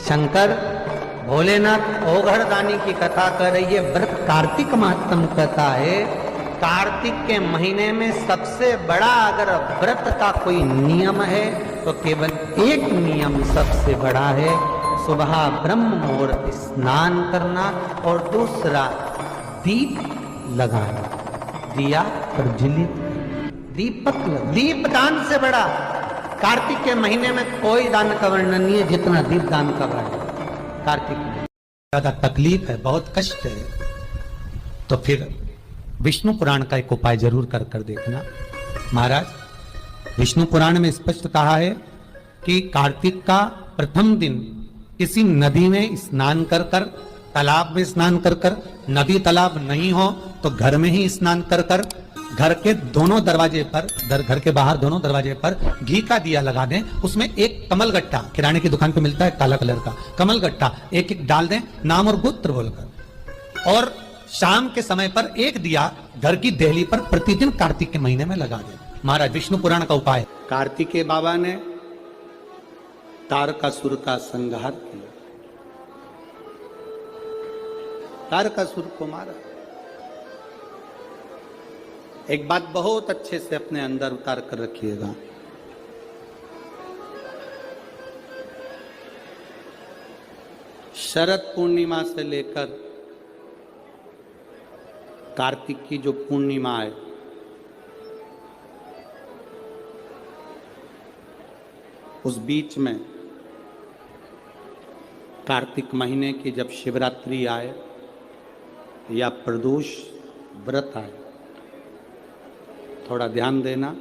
शंकर भोलेनाथ ओघड़दानी की कथा कर रही है। व्रत कार्तिक महात्म कथा है। कार्तिक के महीने में सबसे बड़ा अगर व्रत का कोई नियम है तो केवल एक नियम सबसे बड़ा है, सुबह ब्रह्म मुहूर्त स्नान करना और दूसरा दीप लगाना, दिया प्रज्वलित, दीप दान से बड़ा कार्तिक के महीने में कोई दान का वर्णन नहीं है जितना दीप दान का वर्णन। कार्तिक में ज्यादा तकलीफ है, बहुत कष्ट है, तो फिर विष्णु पुराण का एक उपाय जरूर कर देखना। महाराज, विष्णु पुराण में स्पष्ट कहा है कि कार्तिक का प्रथम दिन किसी नदी में स्नान कर कर, तालाब में स्नान कर कर, नदी तालाब नहीं हो तो घर में ही स्नान कर कर, घर के दोनों दरवाजे पर, घर के बाहर दोनों दरवाजे पर घी का दिया लगा दें, उसमें एक कमल गट्टा, किराने की दुकान पे मिलता है काला कलर का कमल गट्टा, एक एक डाल दें नाम और गोत्र बोलकर, और शाम के समय पर एक दिया घर की देहली पर प्रतिदिन कार्तिक के महीने में लगा दें। महाराज, विष्णु पुराण का उपाय। कार्तिकेय बाबा ने तारकासुर का संहार किया, तारकासुर को मारा। एक बात बहुत अच्छे से अपने अंदर उतार कर रखिएगा, शरद पूर्णिमा से लेकर कार्तिक की जो पूर्णिमा है, उस बीच में कार्तिक महीने की जब शिवरात्रि आए या प्रदोष व्रत आए, थोड़ा ध्यान देना।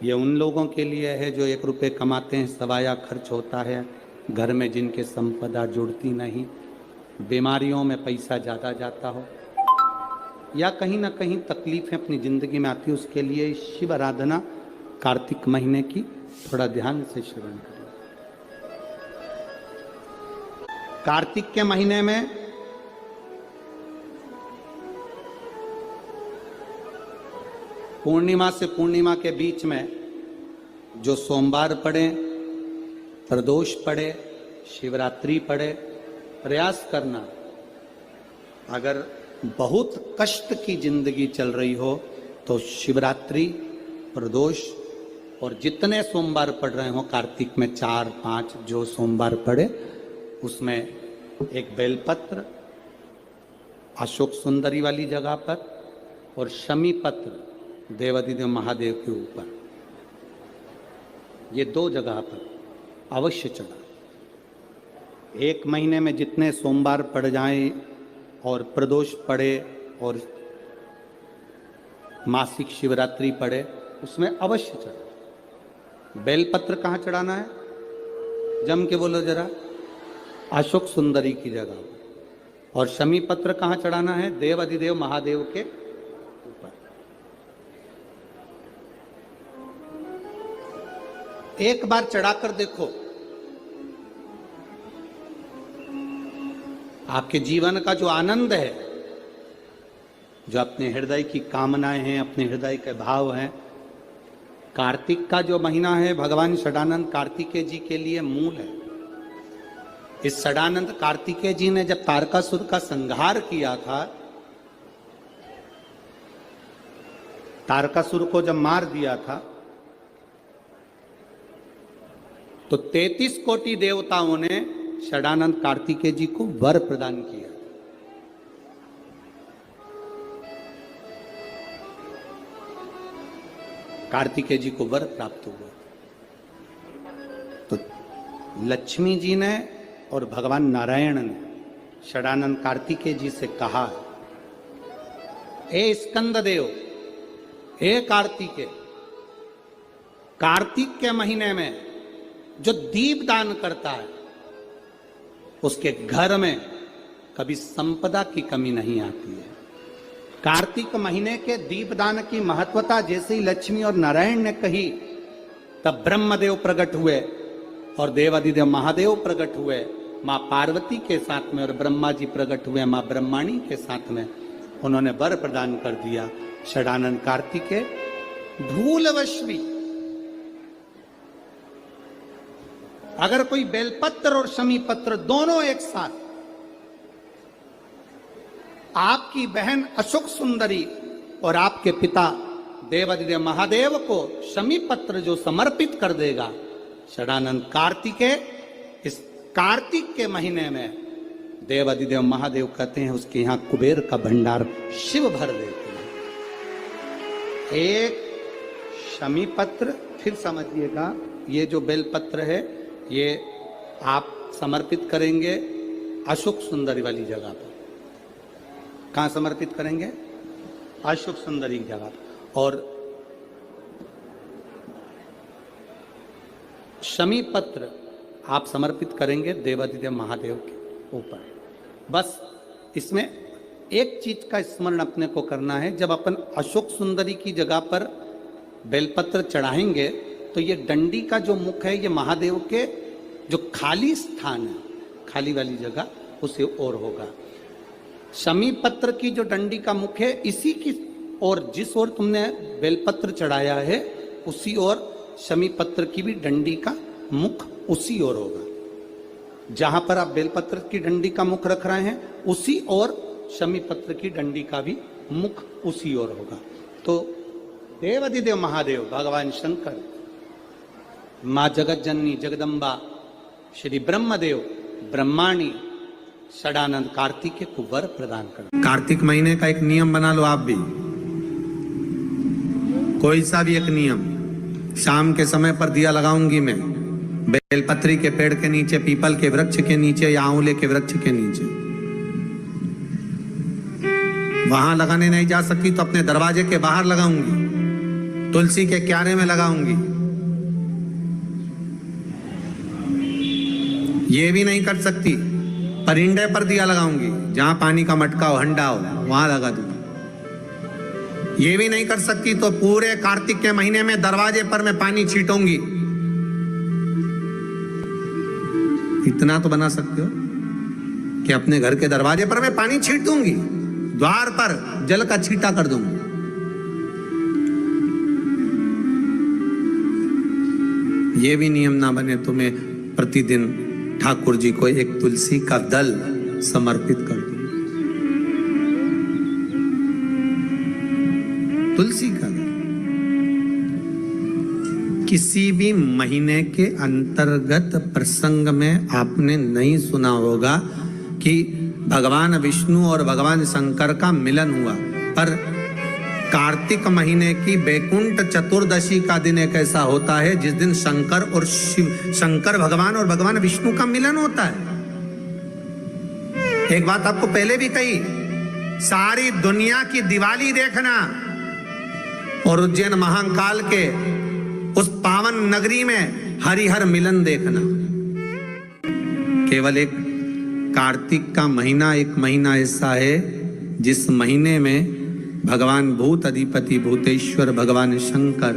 ये उन लोगों के लिए है जो 1 रुपये कमाते हैं, सवाया खर्च होता है, घर में जिनके संपदा जुड़ती नहीं, बीमारियों में पैसा ज़्यादा जाता हो, या कहीं ना कहीं तकलीफें अपनी ज़िंदगी में आती है, उसके लिए शिव आराधना कार्तिक महीने की थोड़ा ध्यान से श्रवण करें। कार्तिक के महीने में पूर्णिमा से पूर्णिमा के बीच में जो सोमवार पड़े, प्रदोष पड़े, शिवरात्रि पड़े, प्रयास करना, अगर बहुत कष्ट की जिंदगी चल रही हो तो शिवरात्रि, प्रदोष और जितने सोमवार पड़ रहे हो कार्तिक में 4-5 जो सोमवार पड़े, उसमें एक बेलपत्र अशोक सुंदरी वाली जगह पर और शमी पत्र देवाधिदेव महादेव के ऊपर, ये 2 जगह पर अवश्य चढ़ा। 1 महीने में जितने सोमवार पड़ जाएं और प्रदोष पड़े और मासिक शिवरात्रि पड़े, उसमें अवश्य चढ़ा। बेलपत्र कहाँ चढ़ाना है, जम के बोलो जरा, अशोक सुंदरी की जगह। और शमी पत्र कहाँ चढ़ाना है, देवाधिदेव महादेव के ऊपर। एक बार चढ़ाकर देखो, आपके जीवन का जो आनंद है, जो अपने हृदय की कामनाएं हैं, अपने हृदय के भाव हैं, कार्तिक का जो महीना है भगवान षडानंद कार्तिकेय जी के लिए मूल है। इस षडानंद कार्तिकेय जी ने जब तारकासुर का संहार किया था, तारकासुर को जब मार दिया था, तो 33 कोटि देवताओं ने षडानंद कार्तिकेय जी को वर प्रदान किया। कार्तिकेय जी को वर प्राप्त हुआ। तो लक्ष्मी जी ने और भगवान नारायण ने षडानंद कार्तिकेय जी से कहा, हे स्कंद देव, हे कार्तिकेय, कार्तिक के महीने में जो दीप दान करता है उसके घर में कभी संपदा की कमी नहीं आती है। कार्तिक महीने के दीपदान की महत्वता जैसे ही लक्ष्मी और नारायण ने कही, तब ब्रह्मदेव प्रकट हुए और देवाधिदेव महादेव प्रकट हुए मां पार्वती के साथ में, और ब्रह्मा जी प्रकट हुए मां ब्रह्माणी के साथ में। उन्होंने वर प्रदान कर दिया। षडानंद कार्तिकेय भूलवश भी अगर कोई बेलपत्र और शमी पत्र दोनों एक साथ आपकी बहन अशोक सुंदरी और आपके पिता देवादिदेव महादेव को शमी पत्र जो समर्पित कर देगा, षडानंद कार्तिकेय, इस कार्तिक के महीने में देवादिदेव महादेव कहते हैं उसके यहां कुबेर का भंडार शिव भर देते हैं। एक शमी पत्र, फिर समझिएगा, ये जो बेलपत्र है ये आप समर्पित करेंगे अशोक सुंदरी वाली जगह पर। कहां समर्पित करेंगे? अशोक सुंदरी की जगह। और शमी पत्र आप समर्पित करेंगे देवादिदेव महादेव के ऊपर। बस इसमें एक चीज का स्मरण अपने को करना है, जब अपन अशोक सुंदरी की जगह पर बेलपत्र चढ़ाएंगे तो ये डंडी का जो मुख है ये महादेव के जो खाली स्थान है, खाली वाली जगह, उसे ओर होगा। शमी पत्र की जो डंडी का मुख है इसी की ओर, जिस ओर तुमने बेलपत्र चढ़ाया है उसी ओर शमी पत्र की भी डंडी का मुख उसी ओर होगा। जहां पर आप बेलपत्र की डंडी का मुख रख रहे हैं उसी ओर शमी पत्र की डंडी का भी मुख उसी ओर होगा। तो देवादिदेव महादेव, भगवान शंकर, मां जगत जननी जगदम्बा, श्री ब्रह्मदेव, ब्रह्माणी, षडानंद कार्तिकेय को वर प्रदान कर। कार्तिक महीने का एक नियम बना लो आप भी, कोई सा भी एक नियम। शाम के समय पर दिया लगाऊंगी मैं बेलपत्री के पेड़ के नीचे, पीपल के वृक्ष के नीचे या आंवले के वृक्ष के नीचे। वहां लगाने नहीं जा सकती तो अपने दरवाजे के बाहर लगाऊंगी, तुलसी के क्यारे में लगाऊंगी। ये भी नहीं कर सकती परिंदे पर दिया लगाऊंगी, जहां पानी का मटका हो, हंडा हो, वहां लगा दूंगी। ये भी नहीं कर सकती तो पूरे कार्तिक के महीने में दरवाजे पर मैं पानी छीटूंगी। इतना तो बना सकते हो कि अपने घर के दरवाजे पर मैं पानी छीट दूंगी, द्वार पर जल का छींटा कर दूंगी। ये भी नियम ना बने तो मैं प्रतिदिन ठाकुर जी को एक तुलसी का दल समर्पित कर दूं। तुलसी का दल किसी भी महीने के अंतर्गत प्रसंग में आपने नहीं सुना होगा कि भगवान विष्णु और भगवान शंकर का मिलन हुआ, पर कार्तिक महीने की बैकुंठ चतुर्दशी का दिन एक ऐसा होता है जिस दिन शंकर और शिव, शंकर भगवान और भगवान विष्णु का मिलन होता है। एक बात आपको पहले भी कही, सारी दुनिया की दिवाली देखना और उज्जैन महाकाल के उस पावन नगरी में हरिहर मिलन देखना। केवल एक कार्तिक का महीना, एक महीना ऐसा है जिस महीने में भगवान भूत अधिपति भूतेश्वर भगवान शंकर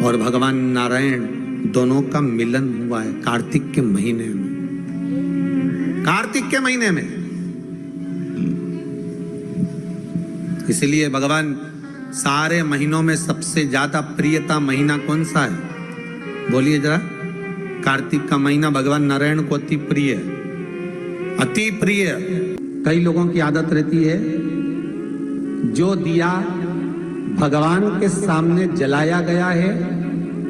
और भगवान नारायण दोनों का मिलन हुआ है कार्तिक के महीने में। कार्तिक के महीने में इसलिए भगवान सारे महीनों में सबसे ज्यादा प्रियता महीना कौन सा है? बोलिए जरा। कार्तिक का महीना भगवान नारायण को अति प्रिय है, अति प्रिय। कई लोगों की आदत रहती है जो दिया भगवान के सामने जलाया गया है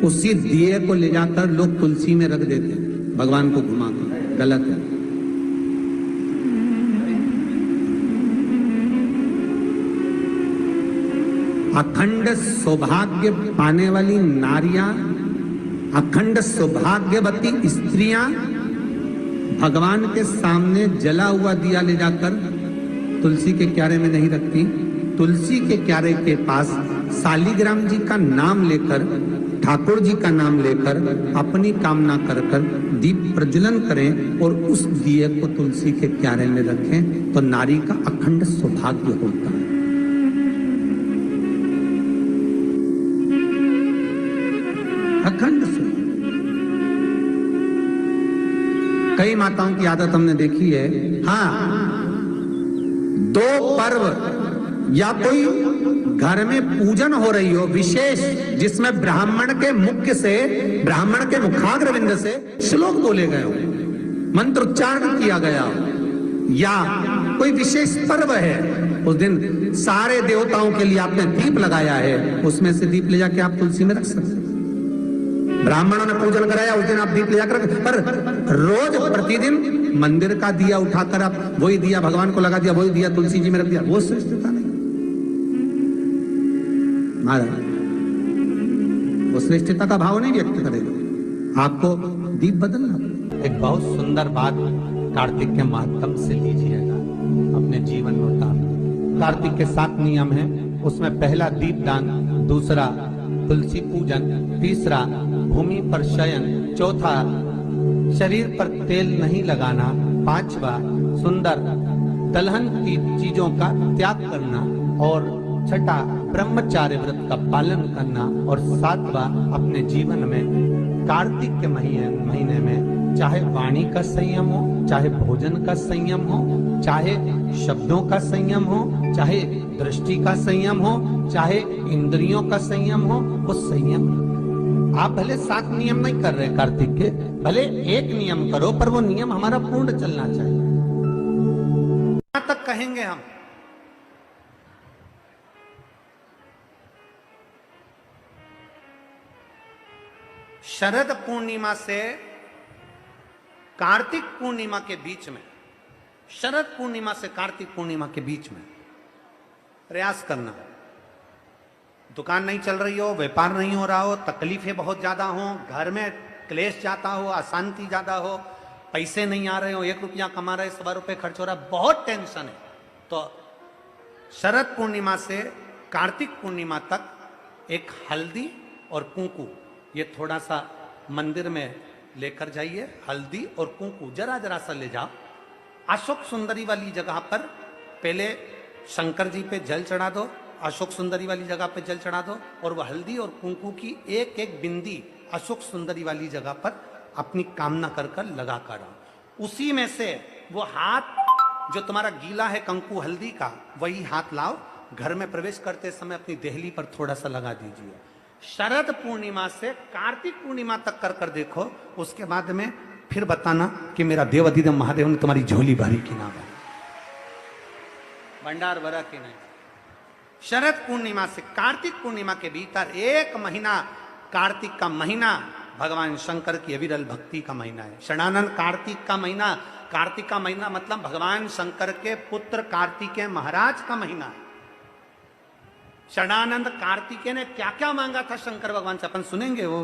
उसी दिए को ले जाकर लोग तुलसी में रख देते हैं, भगवान को घुमाकर। गलत है। अखंड सौभाग्य पाने वाली नारियां, अखंड सौभाग्यवती स्त्रियां भगवान के सामने जला हुआ दिया ले जाकर तुलसी के क्यारे में नहीं रखती। तुलसी के क्यारे के पास शालिग्राम जी का नाम लेकर, ठाकुर जी का नाम लेकर अपनी कामना कर कर दीप प्रज्वलन करें और उस दिए को तुलसी के क्यारे में रखें तो नारी का अखंड सौभाग्य होता है। अखंड सौभाग्य। कई माताओं की आदत हमने देखी है, हाँ, दो पर्व या कोई घर में पूजन हो रही हो विशेष, जिसमें ब्राह्मण के मुखाग्रविंद से श्लोक बोले गए हो, मंत्र उच्चारण किया गया हो, या कोई विशेष पर्व है, उस दिन सारे देवताओं के लिए आपने दीप लगाया है, उसमें से दीप ले जाके आप तुलसी में रख सकते हैं। ब्राह्मणों ने पूजन कराया, उस दिन आप दीप ले जाकर, पर रोज प्रतिदिन मंदिर का दिया उठाकर आप वही दिया भगवान को लगा दिया, वही दिया तुलसी जी में रख दिया, वो श्रेष्ठता नहीं महाराज, वो श्रेष्ठता का भाव नहीं व्यक्त करेगा, आपको दीप बदलना। एक बहुत सुंदर बात कार्तिक के माध्यम से लीजिएगा, अपने जीवन में उतारना। कार्तिक के 7 नियम हैं, उसमें पहला दीपदान, दूसरा तुलसी पूजन, तीसरा भूमि पर शयन, चौथा शरीर पर तेल नहीं लगाना, पांचवा सुंदर दलहन की चीजों का त्याग करना, और छठा ब्रह्मचार्य व्रत का पालन करना, और सातवां अपने जीवन में कार्तिक के महीने में चाहे वाणी का संयम हो, चाहे भोजन का संयम हो, चाहे शब्दों का संयम हो, चाहे दृष्टि का संयम हो, चाहे इंद्रियों का संयम हो, वो संयम। आप भले 7 नियम नहीं कर रहे कार्तिक के, भले एक नियम करो, पर वो नियम हमारा पूर्ण चलना चाहिए। यहां तक कहेंगे हम, शरद पूर्णिमा से कार्तिक पूर्णिमा के बीच में, शरद पूर्णिमा से कार्तिक पूर्णिमा के बीच में प्रयास करना। दुकान नहीं चल रही हो, व्यापार नहीं हो रहा हो, तकलीफें बहुत ज्यादा हो, घर में क्लेश जाता हो, अशांति ज्यादा हो, पैसे नहीं आ रहे हो, 1 रुपया कमा रहे, 100 रुपये खर्च हो रहा है, बहुत टेंशन है, तो शरद पूर्णिमा से कार्तिक पूर्णिमा तक एक हल्दी और कुंकू, ये थोड़ा सा मंदिर में लेकर जाइए, हल्दी और कुंकू जरा जरा सा ले जाओ, अशोक सुंदरी वाली जगह पर पहले शंकर जी पे जल चढ़ा दो, अशोक सुंदरी वाली जगह पे जल चढ़ा दो, और वह हल्दी और कुंकू की एक एक बिंदी अशोक सुंदरी वाली जगह पर अपनी कामना कर कर लगा कर आओ। उसी में से वो हाथ जो तुम्हारा गीला है कंकु हल्दी का, वही हाथ लाओ, घर में प्रवेश करते समय अपनी देहली पर थोड़ा सा लगा दीजिए। शरद पूर्णिमा से कार्तिक पूर्णिमा तक कर कर देखो, उसके बाद में फिर बताना कि मेरा देवाधिदेव महादेव ने तुम्हारी झोली भरी की ना भरी, भंडार भरा की नहीं। शरद पूर्णिमा से कार्तिक पूर्णिमा के भीतर 1 महीना, कार्तिक का महीना भगवान शंकर की अविरल भक्ति का महीना है। षडानंद कार्तिक का महीना, कार्तिक का महीना मतलब भगवान शंकर के पुत्र कार्तिकेय महाराज का महीना है। षडानंद कार्तिकेय ने क्या क्या मांगा था शंकर भगवान से, अपन सुनेंगे वो